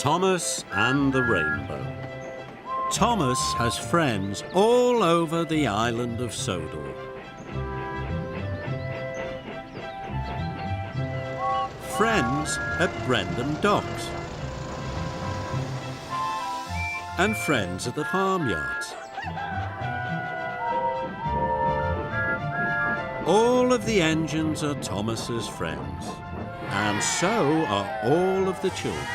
Thomas and the Rainbow. Thomas has friends all over the island of Sodor. Friends at Brendam Docks. And friends at the farmyards. All of the engines are Thomas's friends, and so are all of the children.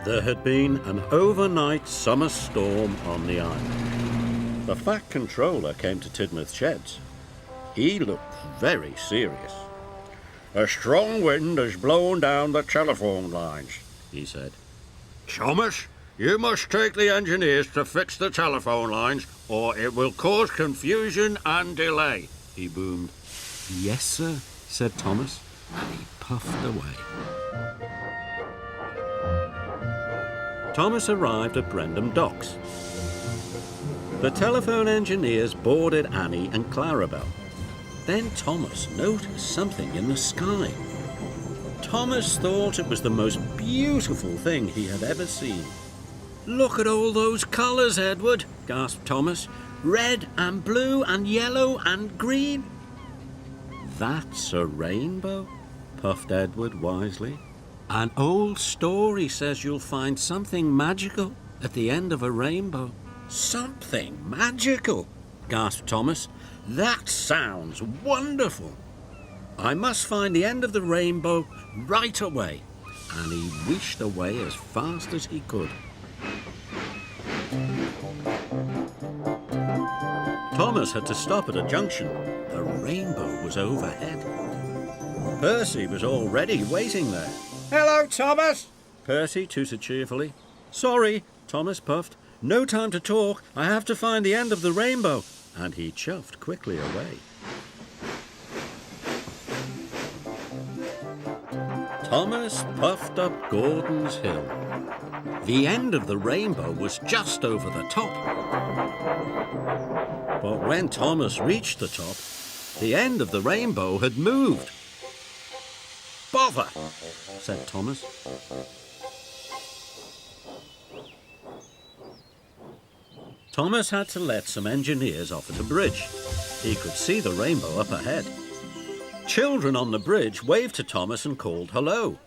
There had been an overnight summer storm on the island. The Fat Controller came to Tidmouth Sheds. He looked very serious. "A strong wind has blown down the telephone lines," he said. "Thomas, you must take the engineers to fix the telephone lines, or it will cause confusion and delay," he boomed. "Yes, sir," said Thomas, and he puffed away. Thomas arrived at Brendam Docks. The telephone engineers boarded Annie and Clarabel. Then Thomas noticed something in the sky. Thomas thought it was the most beautiful thing he had ever seen. "Look at all those colours, Edward," gasped Thomas. "Red and blue and yellow and green." "That's a rainbow," puffed Edward wisely. "An old story says you'll find something magical at the end of a rainbow." "Something magical?" gasped Thomas. "That sounds wonderful. I must find the end of the rainbow right away." And he wished away as fast as he could. Thomas had to stop at a junction. The rainbow was overhead. Percy was already waiting there. "Hello, Thomas!" Percy tooted cheerfully. "Sorry," Thomas puffed. "No time to talk. I have to find the end of the rainbow." And he chuffed quickly away. Thomas puffed up Gordon's Hill. The end of the rainbow was just over the top. But when Thomas reached the top, the end of the rainbow had moved. "Bother," said Thomas. Thomas had to let some engineers off at a bridge. He could see the rainbow up ahead. Children on the bridge waved to Thomas and called hello.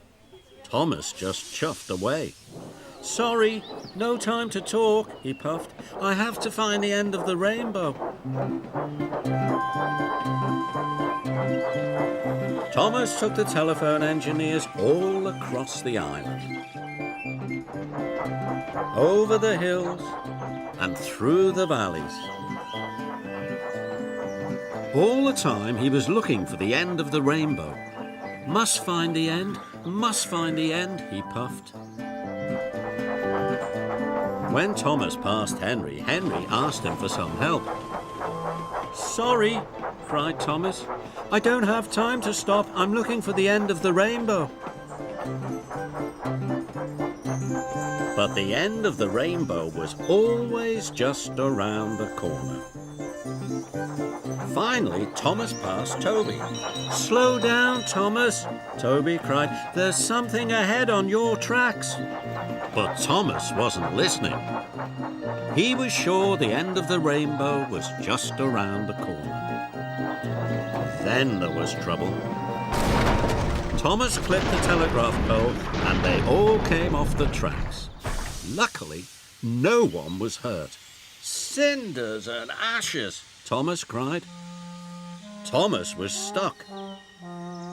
Thomas just chuffed away. "Sorry, no time to talk," he puffed. "I have to find the end of the rainbow." Thomas took the telephone engineers all across the island. Over the hills and through the valleys. All the time he was looking for the end of the rainbow. "Must find the end, must find the end," he puffed. When Thomas passed Henry, Henry asked him for some help. "Sorry," cried Thomas. "I don't have time to stop. I'm looking for the end of the rainbow." But the end of the rainbow was always just around the corner. Finally, Thomas passed Toby. "Slow down, Thomas," Toby cried. "There's something ahead on your tracks." But Thomas wasn't listening. He was sure the end of the rainbow was just around the corner. Then there was trouble. Thomas clipped the telegraph pole and they all came off the tracks. Luckily, no one was hurt. "Cinders and ashes," Thomas cried. Thomas was stuck.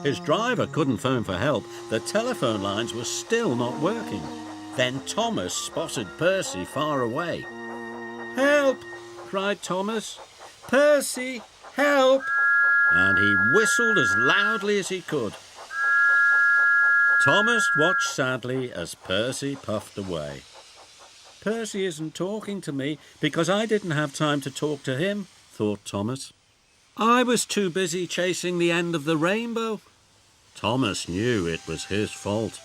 His driver couldn't phone for help. The telephone lines were still not working. Then Thomas spotted Percy far away. "Help!" cried Thomas. "Percy, help!" And he whistled as loudly as he could. Thomas watched sadly as Percy puffed away. "Percy isn't talking to me because I didn't have time to talk to him," thought Thomas. "I was too busy chasing the end of the rainbow." Thomas knew it was his fault.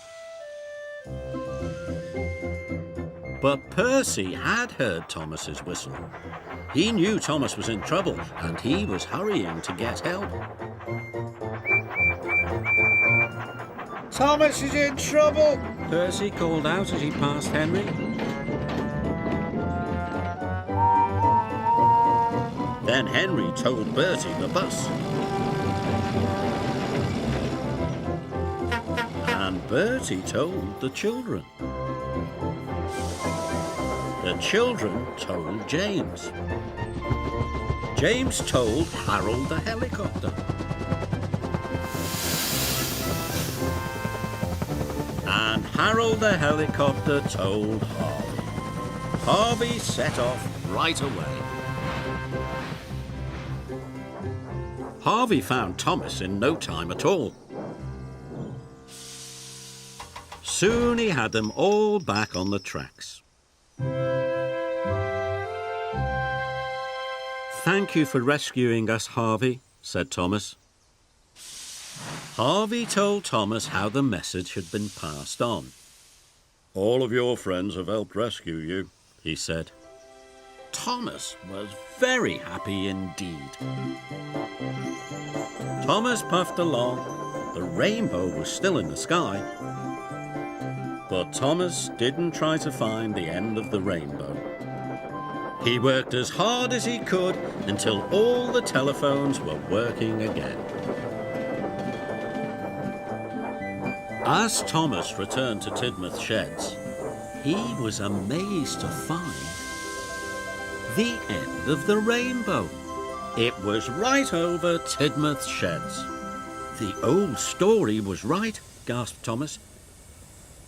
But Percy had heard Thomas's whistle. He knew Thomas was in trouble and he was hurrying to get help. Thomas is in trouble! Percy called out as he passed Henry. Then Henry told Bertie the bus. And Bertie told the children. The children told James. James told Harold the helicopter. And Harold the helicopter told Harvey. Harvey set off right away. Harvey found Thomas in no time at all. Soon he had them all back on the tracks. "Thank you for rescuing us, Harvey," said Thomas. Harvey told Thomas how the message had been passed on. "All of your friends have helped rescue you," he said. Thomas was very happy indeed. Thomas puffed along. The rainbow was still in the sky. But Thomas didn't try to find the end of the rainbow. He worked as hard as he could until all the telephones were working again. As Thomas returned to Tidmouth Sheds, he was amazed to find the end of the rainbow. It was right over Tidmouth Sheds. "The old story was right," gasped Thomas.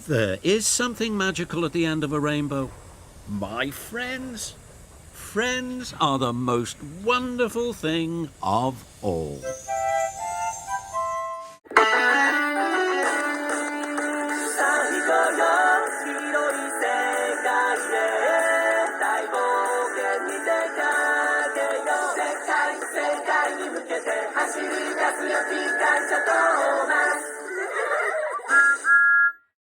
"There is something magical at the end of a rainbow. My friends. Friends are the most wonderful thing of all."